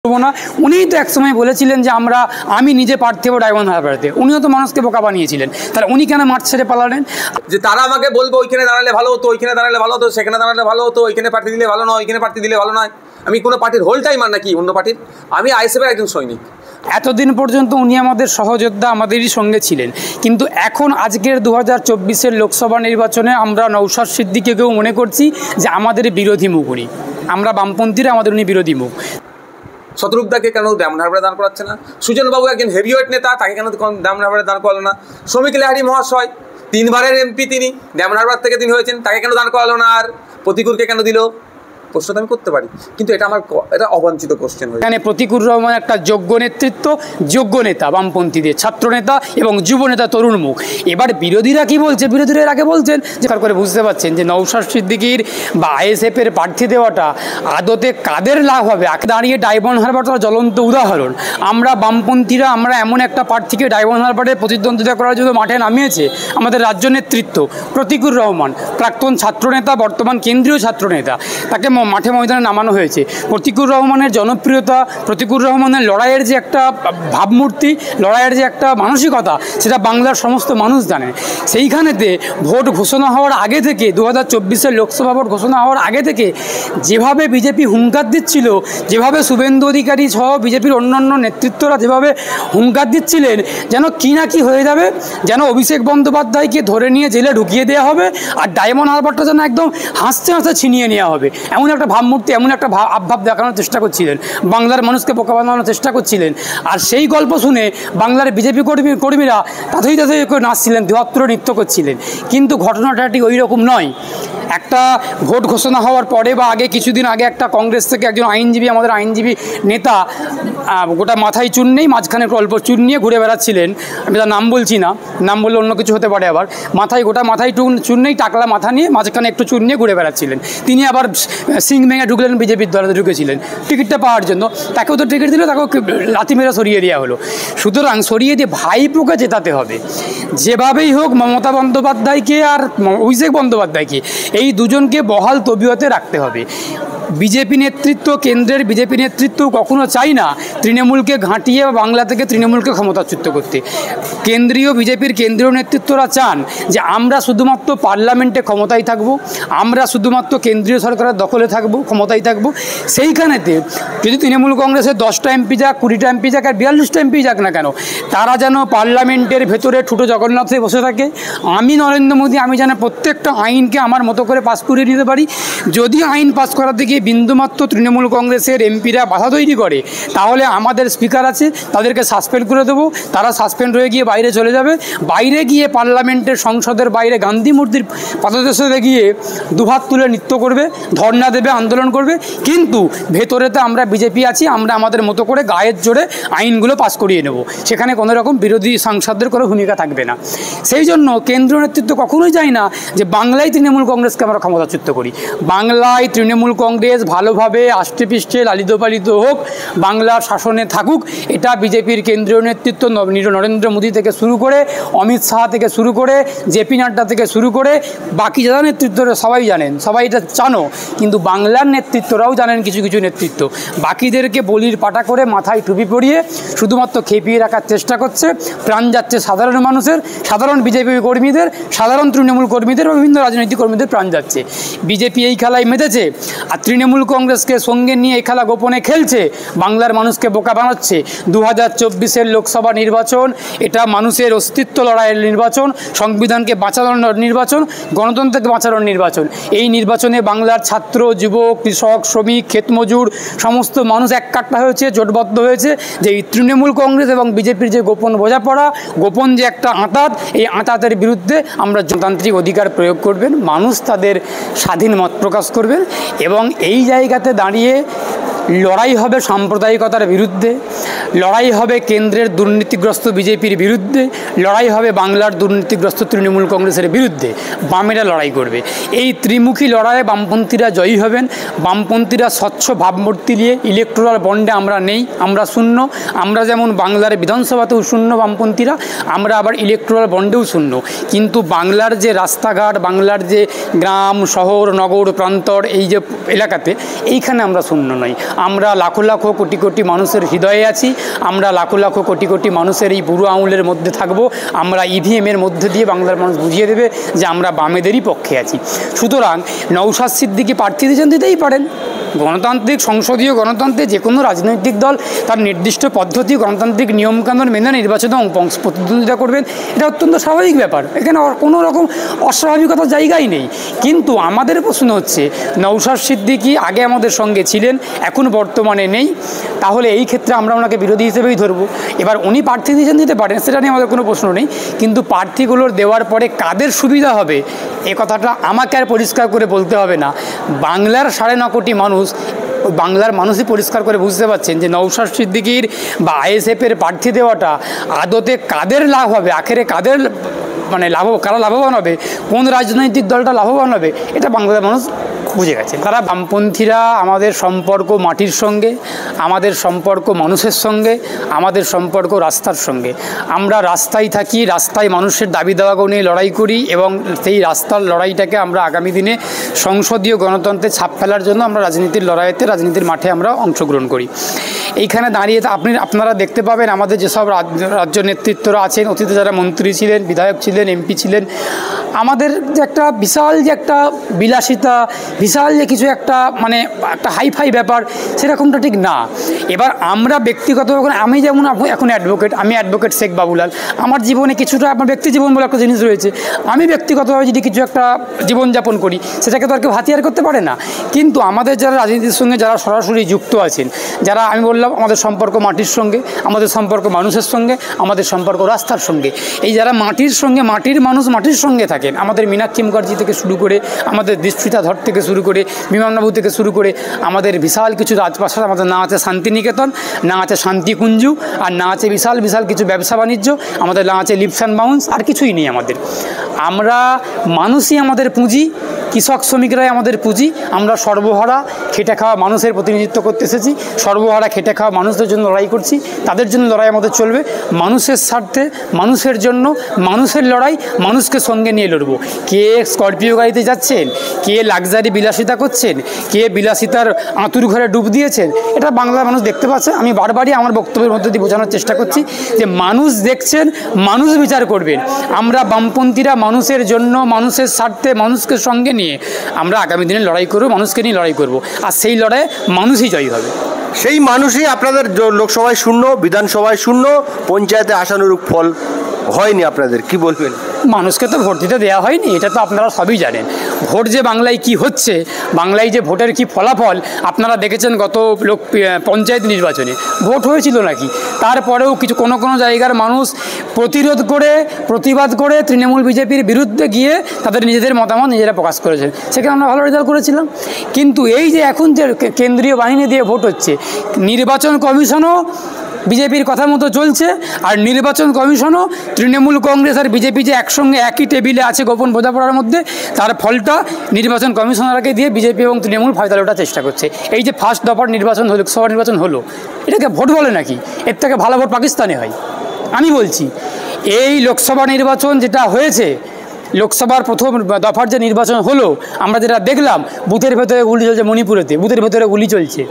না। উনিই তো একসময় বলেছিলেন যে আমি নিজে প্রার্থী হবো ডায়মন্ড হারবারেতে। উনিও তো মানুষকে বোকা বানিয়েছিলেন, তাহলে উনি কেন মাঠ ছেড়ে পালালেন? যে তারা আমাকে বলবো ওইখানে দাঁড়ালে ভালো হতো, ওইখানে দাঁড়ালে ভালো হতো, সেখানে দাঁড়ালে ভালো হতো, ওইখানে প্রার্থী দিলে ভালো নয়, ওইখানে প্রার্থী দিলে ভালো নয়। আমি কোনো পার্টির হোল টাইমার নাকি অন্য পার্টির? আমি আইএসএফের একজন সৈনিক। এতদিন পর্যন্ত উনি আমাদের সহযোদ্ধা, আমাদেরই সঙ্গে ছিলেন, কিন্তু এখন আজকের 2024-এর লোকসভা নির্বাচনে আমরা নওশাদ সিদ্দিকীকেও মনে করছি যে আমাদের বিরোধী মুখ উনি। আমরা বামপন্থীরা, আমাদের উনি বিরোধী মুখ। শত্রুঘ্নকে কেন ডায়মন্ড হারবারে দাঁড় করাচ্ছে না? সুজনবাবু একজন হেভিওয়েট নেতা, তাকে কেন ডায়মন্ড হারবারে দাঁড় করালো না? শ্রমিক লাহিড়ী মহাশয় 3 বারের এমপি, তিনি ডায়মন্ড হারবার থেকে তিনি হয়েছেন, তাকে কেন দাঁড় করালো না? আর প্রতিকূলকে কেন দিল? প্রশ্নটা আমি করতে পারি, কিন্তু এটা অবাঞ্ছিত কোশ্চেন হয়ে। এখানে প্রতিকুর রহমান একটা যোগ্য নেতৃত্ব, যোগ্য নেতা, বামপন্থীদের ছাত্র নেতা এবং যুব নেতা, তরুণ মুখ। এবার বিরোধীরা কি বলছে? বিরোধীরা এর আগে বলছেন যে করে বুঝতে পারছেন যে নওশাদ সিদ্দিকীর বা আইএসএফের প্রার্থী দেওয়াটা আদতে কাদের লাভ হবে। দাঁড়িয়ে ডায়মন্ড হারবার তার জ্বলন্ত উদাহরণ। আমরা বামপন্থীরা আমরা এমন একটা প্রার্থীকে ডায়মন্ড হারবারে প্রতিদ্বন্দ্বিতা করার জন্য মাঠে নামিয়েছে আমাদের রাজ্য নেতৃত্ব। প্রতিকুর রহমান প্রাক্তন ছাত্রনেতা, বর্তমান কেন্দ্রীয় ছাত্রনেতা, তাকে মাঠে ময়দানে নামানো হয়েছে। প্রতিকুর রহমানের জনপ্রিয়তা, প্রতিকুর রহমানের লড়াইয়ের যে একটা ভাবমূর্তি, লড়াইয়ের যে একটা মানসিকতা, সেটা বাংলার সমস্ত মানুষ জানে। সেইখানেতে ভোট ঘোষণা হওয়ার আগে থেকে, 2024-এর লোকসভা ভোট ঘোষণা হওয়ার আগে থেকে যেভাবে বিজেপি হুঙ্কার দিচ্ছিল, যেভাবে শুভেন্দু অধিকারী সহ বিজেপির অন্যান্য নেতৃত্বরা যেভাবে হুঙ্কার দিচ্ছিলেন যেন কি না কি হয়ে যাবে, যেন অভিষেক বন্দ্যোপাধ্যায়কে ধরে নিয়ে জেলে ঢুকিয়ে দেওয়া হবে, আর ডায়মন্ড হারবারটা যেন একদম হাসতে হাসতে ছিনিয়ে নেওয়া হবে, এমন একটা ভাবমূর্তি, এমন একটা আবভাব দেখানোর চেষ্টা করছিলেন, বাংলার মানুষকে বোকা বানানোর চেষ্টা করছিলেন। আর সেই গল্প শুনে বাংলার বিজেপি কর্মীরা তাতেই করে নাচছিলেন, দেহত্র নৃত্য করছিলেন। কিন্তু ঘটনাটা ঠিক ওই রকম নয়। একটা ভোট ঘোষণা হওয়ার পরে বা আগে, কিছুদিন আগে একটা কংগ্রেস থেকে একজন আইনজীবী, আমাদের আইনজীবী নেতা, গোটা মাথায় চুন নেই, মাঝখানে অল্প চুন নিয়ে ঘুরে বেড়াচ্ছিলেন। আমি তার নাম বলছি না, নাম বললে অন্য কিছু হতে পারে। আবার গোটা মাথায় চুন নেই, টাকলা মাথা নিয়ে মাঝখানে একটু চুন নিয়ে ঘুরে বেড়াচ্ছিলেন। তিনি আবার সিং ভেঙে ঢুকলেন, বিজেপির দলে ঢুকেছিলেন টিকিটটা পাওয়ার জন্য। তাকেও তো টিকিট দিল, তাকেও লাথি মেরে সরিয়ে দেওয়া হলো। সুতরাং সরিয়ে দিয়ে ভাইপোকে জেতাতে হবে যেভাবেই হোক। মমতা বন্দ্যোপাধ্যায়কে আর অভিষেক বন্দ্যোপাধ্যায়কে, এই দুজনকে বহাল তবিয়তে রাখতে হবে। বিজেপি নেতৃত্ব, কেন্দ্রের বিজেপি নেতৃত্ব কখনো চাই না তৃণমূলকে ঘাঁটিয়ে বাংলা থেকে তৃণমূলকে ক্ষমতাচ্যুত করতে। কেন্দ্রীয় বিজেপির কেন্দ্রীয় নেতৃত্বরা চান যে আমরা শুধুমাত্র পার্লামেন্টে ক্ষমতায় থাকব, আমরা শুধুমাত্র কেন্দ্রীয় সরকারের দখলে থাকব, ক্ষমতায় থাকব। সেইখানেতে যদি তৃণমূল কংগ্রেসের 10টা এমপি যাক, 20টা এমপি যাক, আর 42টা এমপি যাক না কেন, তারা যেন পার্লামেন্টের ভেতরে ঠুটো জগন্নাথে বসে থাকে। আমি নরেন্দ্র মোদী, আমি যেন প্রত্যেকটা আইনকে আমার মতো করে পাস করিয়ে দিতে পারি। যদি আইন পাস করার দিকে বিন্দুমাত্র তৃণমূল কংগ্রেসের এমপিরা বাধা তৈরি করে, তাহলে আমাদের স্পিকার আছে, তাদেরকে সাসপেন্ড করে দেবো। তারা সাসপেন্ড হয়ে গিয়ে বাইরে চলে যাবে। বাইরে গিয়ে পার্লামেন্টের, সংসদের বাইরে গান্ধী মূর্তির পাদদেশে গিয়ে দুহাত তুলে নৃত্য করবে, ধর্ণা দেবে, আন্দোলন করবে। কিন্তু ভেতরেতে আমরা বিজেপি আছি, আমরা আমাদের মতো করে গায়ের জোরে আইনগুলো পাস করিয়ে নেব। সেখানে কোনো রকম বিরোধী সাংসদদের কোনো ভূমিকা থাকবে না। সেই জন্য কেন্দ্রীয় নেতৃত্ব কখনোই চায় না যে বাংলায় তৃণমূল কংগ্রেসকে আমরা ক্ষমতাচ্যুত করি। বাংলায় তৃণমূল কংগ্রেস ভালোভাবে আষ্টেপৃষ্ঠে লালিত পালিত হোক, বাংলার শাসনে থাকুক, এটা বিজেপির কেন্দ্রীয় নেতৃত্ব নরেন্দ্র মোদী থেকে শুরু করে, অমিত শাহ থেকে শুরু করে, জেপি নাড্ডা থেকে শুরু করে বাকি যারা নেতৃত্বরা সবাই জানেন, সবাই এটা জানো। কিন্তু বাংলার নেতৃত্বরাও জানেন কিছু কিছু নেতৃত্ব বাকিদেরকে বলির পাটা করে মাথায় টুপি পরিয়ে শুধুমাত্র খেপিয়ে রাখার চেষ্টা করছে। প্রাণ যাচ্ছে সাধারণ মানুষের, সাধারণ বিজেপি কর্মীদের, সাধারণ তৃণমূল কর্মীদের, বিভিন্ন রাজনৈতিক কর্মীদের প্রাণ যাচ্ছে। বিজেপি এই খেলায় মেতেছে, আর তৃণমূল কংগ্রেসকে সঙ্গে নিয়ে এই খেলা গোপনে খেলছে, বাংলার মানুষকে বোকা বানাচ্ছে। 2024-এর লোকসভা নির্বাচন এটা মানুষের অস্তিত্ব লড়াইয়ের নির্বাচন, সংবিধানকে বাঁচানোর নির্বাচন, গণতন্ত্রকে বাঁচানোর নির্বাচন। এই নির্বাচনে বাংলার ছাত্র, যুবক, কৃষক, শ্রমিক, ক্ষেতমজুর সমস্ত মানুষ এককাট্টা হয়েছে, জোটবদ্ধ হয়েছে যে এই তৃণমূল কংগ্রেস এবং বিজেপির যে গোপন বোঝাপড়া, গোপন যে একটা আঁতাত, এই আঁতাতের বিরুদ্ধে আমরা গণতান্ত্রিক অধিকার প্রয়োগ করবেন, মানুষ তাদের স্বাধীন মত প্রকাশ করবেন। এবং এই জায়গাতে দাঁড়িয়ে লড়াই হবে সাম্প্রদায়িকতার বিরুদ্ধে, লড়াই হবে কেন্দ্রের দুর্নীতিগ্রস্ত বিজেপির বিরুদ্ধে, লড়াই হবে বাংলার দুর্নীতিগ্রস্ত তৃণমূল কংগ্রেসের বিরুদ্ধে। বামেরা লড়াই করবে। এই ত্রিমুখী লড়াইয়ে বামপন্থীরা জয়ী হবেন। বামপন্থীরা স্বচ্ছ ভাবমূর্তি নিয়ে, ইলেকটোরাল বন্ডে আমরা নেই, আমরা শূন্য। আমরা যেমন বাংলার বিধানসভাতেও শূন্য বামপন্থীরা, আমরা আবার ইলেকটোরাল বন্ডেও শূন্য। কিন্তু বাংলার যে রাস্তাঘাট, বাংলার যে গ্রাম, শহর, নগর, প্রান্তর, এই যে এলাকাতে, এইখানে আমরা শূন্য নই। আমরা লাখো লাখো কোটি কোটি মানুষের হৃদয়ে আছি, আমরা লাখো লাখো কোটি কোটি মানুষের এই বুড়ো আঙুলের মধ্যে থাকব। আমরা ইভিএমের মধ্যে দিয়ে বাংলার মানুষ বুঝিয়ে দেবে যে আমরা বামেদেরই পক্ষে আছি। সুতরাং নওশাদ সিদ্দিকী প্রার্থী দিতেই পারেন। গণতান্ত্রিক সংসদীয় গণতন্ত্রে যে কোনো রাজনৈতিক দল তার নির্দিষ্ট পদ্ধতি গণতান্ত্রিক নিয়মকানুন মেনে নির্বাচনে প্রতিদ্বন্দ্বিতা করবেন, এটা অত্যন্ত স্বাভাবিক ব্যাপার, এখানে কোনো রকম অস্বাভাবিকতার জায়গাই নেই। কিন্তু আমাদের প্রশ্ন হচ্ছে নওশাদ সিদ্দিকী আগে আমাদের সঙ্গে ছিলেন, এখন বর্তমানে নেই, তাহলে এই ক্ষেত্রে আমরা ওনাকে বিরোধী হিসেবেই ধরবো। এবার উনি প্রার্থী দিতে পারেন, সেটা নিয়ে আমাদের কোনো প্রশ্ন নেই, কিন্তু প্রার্থীগুলোর দেওয়ার পরে কাদের সুবিধা হবে এ কথাটা আমাকে আর পরিষ্কার করে বলতে হবে না। বাংলার 9.5 কোটি মানুষ, বাংলার মানুষই পরিষ্কার করে বুঝতে পারছেন যে নওশাদ সিদ্দিকীর বা আইএসএফের প্রার্থী দেওয়াটা আদতে কাদের লাভ হবে, আখেরে কাদের কারা লাভবান হবে, কোন রাজনৈতিক দলটা লাভবান হবে, এটা বাংলার মানুষ বুঝে গেছে। তারা বামপন্থীরা আমাদের সম্পর্ক মাটির সঙ্গে, আমাদের সম্পর্ক মানুষের সঙ্গে, আমাদের সম্পর্ক রাস্তার সঙ্গে। আমরা রাস্তায় থাকি, রাস্তায় মানুষের দাবি দাওয়াকে নিয়ে লড়াই করি এবং সেই রাস্তার লড়াইটাকে আমরা আগামী দিনে সংসদীয় গণতন্ত্রে ছাপ ফেলার জন্য আমরা রাজনীতির লড়াইতে, রাজনীতির মাঠে আমরা অংশগ্রহণ করি। এইখানে দাঁড়িয়ে আপনারা দেখতে পাবেন আমাদের যেসব রাজ্য নেতৃত্বরা আছেন, অতীতে যারা মন্ত্রী ছিলেন, বিধায়ক ছিলেন, এমপি ছিলেন, আমাদের যে একটা বিশাল যে একটা বিলাসিতা, বিশাল যে কিছু একটা একটা হাইফাই ব্যাপার, সেরকমটা ঠিক না। এবার আমরা ব্যক্তিগতভাবে, আমি যেমন এখন অ্যাডভোকেট, আমি অ্যাডভোকেট শেখ বাবুলাল, আমার জীবনে কিছুটা আমার ব্যক্তি জীবন বলে একটা জিনিস রয়েছে। আমি ব্যক্তিগতভাবে যদি কিছু একটা জীবনযাপন করি, সেটাকে তো আর কেউ হাতিয়ার করতে পারে না। কিন্তু আমাদের যারা রাজনীতির সঙ্গে যারা সরাসরি যুক্ত আছেন, যারা আমি বললাম আমাদের সম্পর্ক মাটির সঙ্গে, আমাদের সম্পর্ক মানুষের সঙ্গে, আমাদের সম্পর্ক রাস্তার সঙ্গে, এই যারা মাটির সঙ্গে, মাটির মানুষ মাটির সঙ্গে থাকেন, আমাদের মীনাক্ষী মুখার্জি থেকে শুরু করে, আমাদের দীপশিতা ধর থেকে শুরু করে, বিমানবাবু থেকে শুরু করে, আমাদের বিশাল কিছু রাজপ্রাসাদ, আমাদের না আছে শান্তিনিকেতন, না আছে শান্তিকুঞ্জু, আর না আছে বিশাল বিশাল কিছু ব্যবসা বাণিজ্য, আমাদের না আছে লিপস অ্যান্ড বাউন্স, আর কিছুই নেই আমাদের। আমরা মানুষই আমাদের পুঁজি, কৃষক শ্রমিকরাই আমাদের পুঁজি। আমরা সর্বহারা খেটে খাওয়া মানুষের প্রতিনিধিত্ব করতে এসেছি, সর্বহারা খেটে খাওয়া মানুষদের জন্য লড়াই করছি, তাদের জন্য লড়াই আমাদের চলবে, মানুষের স্বার্থে, মানুষের জন্য, মানুষের লড়াই, মানুষকে সঙ্গে নিয়ে লড়বো। কে স্করপিও গাড়িতে যাচ্ছেন, কে লাক্সারি বিলাসিতা করছেন, কে বিলাসিতার আঁতুর ঘরে ডুব দিয়েছেন, এটা বাংলার মানুষ দেখতে পাচ্ছে। আমি বারবারই আমার বক্তব্যের মধ্যে দিয়ে বোঝানোর চেষ্টা করছি যে মানুষ দেখছেন, মানুষ বিচার করবেন। আমরা বামপন্থীরা মানুষের জন্য, মানুষের স্বার্থে, মানুষকে সঙ্গে নিয়ে আমরা আগামী দিনে লড়াই করব, মানুষকে নিয়ে লড়াই করব, আর সেই লড়াইয়ে মানুষই জয়ী হবে। সেই মানুষই আপনাদের লোকসভায় 0, বিধানসভায় 0, পঞ্চায়েতে আশানুরূপ ফল হয়নি, আপনাদের কি বলবেন? মানুষকে তো ভোট দিতে দেওয়া হয়নি, এটা তো আপনারা সবই জানেন। ভোট যে বাংলায় কি হচ্ছে, বাংলায় যে ভোটের কি ফলাফল আপনারা দেখেছেন গত পঞ্চায়েত নির্বাচনে ভোট হয়েছিল নাকি, তারপরেও কিছু কোনো কোনো জায়গার মানুষ প্রতিরোধ করে, প্রতিবাদ করে তৃণমূল বিজেপির বিরুদ্ধে গিয়ে তাদের নিজেদের মতামত নিজেরা প্রকাশ করেছেন, সেখানে আমরা ভালো রেজাল্ট করেছিলাম। কিন্তু এই যে এখন যে কেন্দ্রীয় বাহিনী দিয়ে ভোট হচ্ছে, নির্বাচন কমিশনও বিজেপির কথা মতো চলছে, আর নির্বাচন কমিশনও তৃণমূল কংগ্রেস আর বিজেপি যে একসঙ্গে একই টেবিলে আছে গোপন বোঝাপড়ার মধ্যে, তার ফলটা নির্বাচন কমিশনারকে দিয়ে বিজেপি এবং তৃণমূল ফায়দা ওঠার চেষ্টা করছে। এই যে ফার্স্ট দফার নির্বাচন হলো, লোকসভা নির্বাচন হলো, এটাকে ভোট বলে নাকি? এর থেকে ভালো ভোট পাকিস্তানে হয়। আমি বলছি এই লোকসভা নির্বাচন যেটা হয়েছে, লোকসভার প্রথম দফার যে নির্বাচন হলো, আমরা যেটা দেখলাম, বুথের ভেতরে গুলি চলছে, মণিপুরেতে বুথের ভেতরে গুলি চলছে,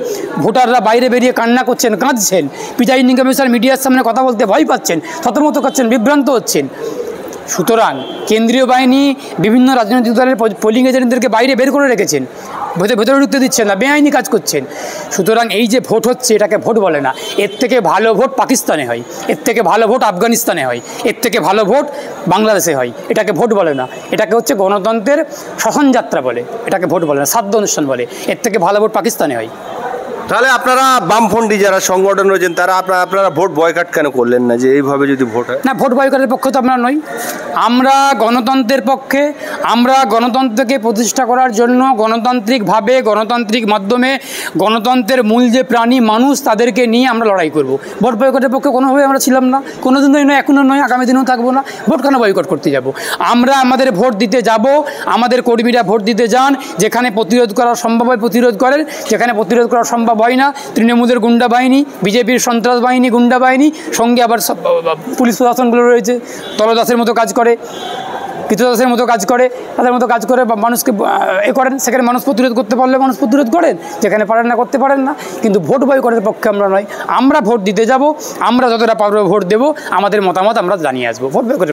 ভোটাররা বাইরে বেরিয়ে কান্না করছেন, কাঁদছেন, প্রিজাইডিং কমিশনার মিডিয়ার সামনে কথা বলতে ভয় পাচ্ছেন, থতমত করছেন, বিভ্রান্ত হচ্ছেন। সুতরাং কেন্দ্রীয় বাহিনী বিভিন্ন রাজনৈতিক দলের পোলিং এজেন্টদেরকে বাইরে বের করে রেখেছেন, ভেতরে ঢুকতে দিচ্ছেন না, বেআইনি কাজ করছেন। সুতরাং এই যে ভোট হচ্ছে, এটাকে ভোট বলে না। এর থেকে ভালো ভোট পাকিস্তানে হয়, এর থেকে ভালো ভোট আফগানিস্তানে হয়, এর থেকে ভালো ভোট বাংলাদেশে হয়। এটাকে ভোট বলে না, এটাকে হচ্ছে গণতন্ত্রের সহনযাত্রা বলে, এটাকে ভোট বলে না, শ্রাদ্ধ অনুষ্ঠান বলে। এর থেকে ভালো ভোট পাকিস্তানে হয়। তাহলে আপনারা বামপন্থী যারা সংগঠন রয়েছেন, তারা আপনারা ভোট বয়কট কেন করলেন না, যে এইভাবে যদি ভোট হয়? না, ভোট বয়কটের পক্ষে তো আমরা নই, আমরা গণতন্ত্রের পক্ষে। আমরা গণতন্ত্রকে প্রতিষ্ঠা করার জন্য গণতান্ত্রিকভাবে, গণতান্ত্রিক মাধ্যমে, গণতন্ত্রের মূল যে প্রাণী মানুষ, তাদেরকে নিয়ে আমরা লড়াই করব। ভোট বয়কটের পক্ষে কোনোভাবে আমরা ছিলাম না, কোনো দিনই নয়, এখনও নয়, আগামী দিনেও থাকবো না। ভোট কেন বয়কট করতে যাব? আমরা আমাদের ভোট দিতে যাব, আমাদের কর্মীরা ভোট দিতে যান, যেখানে প্রতিরোধ করা সম্ভব হয় প্রতিরোধ করেন, যেখানে প্রতিরোধ করা সম্ভব হয় না, তৃণমূলের গুন্ডা বাহিনী, বিজেপির সন্ত্রাস বাহিনী, গুন্ডা বাহিনী, সঙ্গে আবার পুলিশ প্রশাসনগুলো রয়েছে, তলদাসের মতো কাজ করে। কৃতদাসের মতো কাজ করে, তাদের মতো কাজ করে মানুষকে এ করেন, সেখানে মানুষ প্রতিরোধ করতে পারলে মানুষ প্রতিরোধ করেন, যেখানে পারেন না করতে পারেন না। কিন্তু ভোট বয়কটের পক্ষে আমরা নয়, আমরা ভোট দিতে যাব, আমরা যতটা পারবো ভোট দেবো, আমাদের মতামত আমরা জানিয়ে আসবো। ভোট বয়কটের